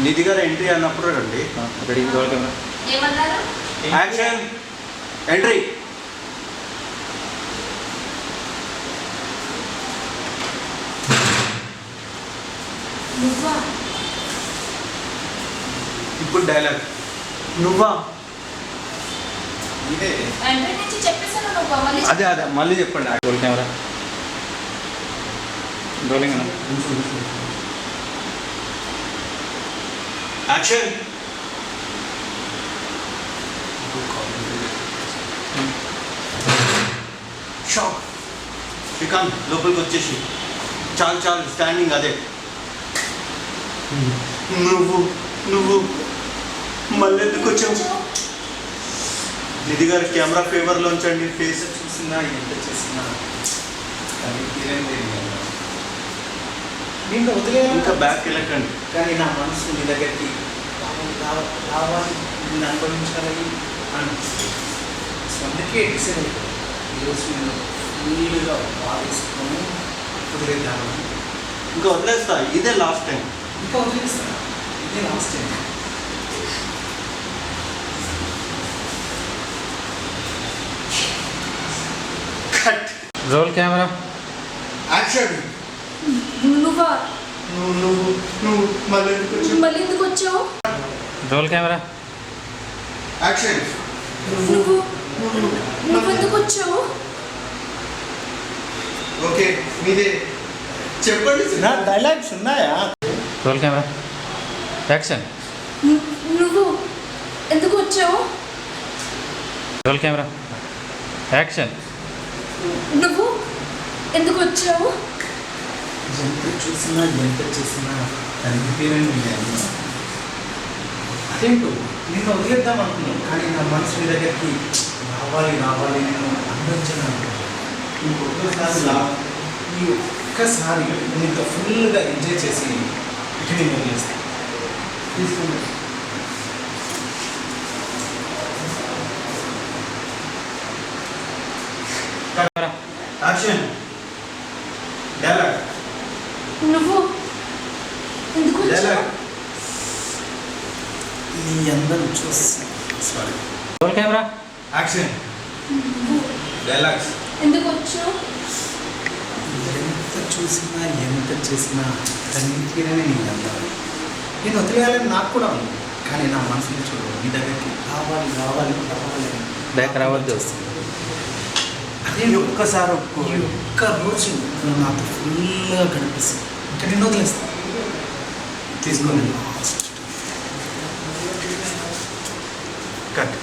నిధి గారు ఎంట్రీ అన్నప్పుడు రండి. రెడీ ఏమన్నారు? Action entry. నువ్వా? ఇప్పుడు డైలాగ్ నువ్వా. ఇదే ఎంట్రీ నుంచి చెప్పేసాను నువ్వా? మళ్ళీ అదే అదే మళ్ళీ చెప్పండి. రోల్ కెమెరా రోలింగ్ అన్న. యాక్షన్. షాక్. శ్రీకాంత్ లోపలికి వచ్చేసి చాలు చాలు స్టాండింగ్ అదే. నువ్వు నువ్వు మళ్ళీ ఎందుకు వచ్చావు? నిధి గారు కెమెరా ఫేవర్లో ఉంచండి. ఫేస్ చూసినా ఎంత చేసినా కానీ నేను వదిలేదు. ఇంకా బ్యాక్ వెళ్ళకండి. కానీ నా మనసు నీ దగ్గరికి రావాలి, నేను అనుభవించాలని అని అందుకే డిసైడ్ అయిపోయింది. ఈరోజు నేను ఫుల్గా వాదిస్తాను, వదిలేద్దామని. ఇంకా వదిలేస్తా, ఇదే లాస్ట్ టైం. ఇంకా వదిలేస్తాను, ఇదే last time. Cut. Roll camera action. నువ్వా? నువ్వు నువ్వు నువ్వు మళ్ళీ ఎందుకు వచ్చావు? మళ్ళీ ఎందుకు వచ్చావు? Roll camera action. నువ్వు నువ్వెందుకు వచ్చావు? ఓకే మీదే చెప్పండి. నా డైలాగ్స్ ఉన్నాయా? Roll camera action. నువ్వు ఎందుకు వచ్చావు? Roll camera action. నువ్వు ఎందుకు వచ్చావు? ఎంత చూసినా ఎంత చేసినా దానికి పేరండి అదేంటో నేను వదిలేద్దాం అనుకున్నాను, కానీ నా మనసు మీ దగ్గరికి రావాలి రావాలి నేను అందించను అనుకున్నాను. ఈ ఒక్కసారి నేను ఇంకా ఫుల్గా ఎంజాయ్ చేసి ఇటు నేను వదిలేస్తాను. తీసుకోండి. యాక్షన్. డైలాగ్. నువ్వు ఎందుకు వచ్చావు? డైలాగ్. ఈ అందరూ చూసి sorry. Roll camera action. Dialogues. ఎందుకు వచ్చావు? ఎంత చూసినా ఎంత చేసినా దానికినే నేను అందాలి. నేను వదిలేయాలని నాకు కూడా ఉంది, కానీ నా మనసుని చూడు మీ దగ్గరికి రావాలి రావాలి రావాలి బ్యాక్ రావద్దు. వస్తుంది. అదే ఒక్కసారి ఈ ఒక్క రోజు నువ్వు నాతో ఫుల్గా కనిపిస్తుంది, ఇంకా నేను వదిలేస్తాను. తీసుకొని లాస్ట్ కట్.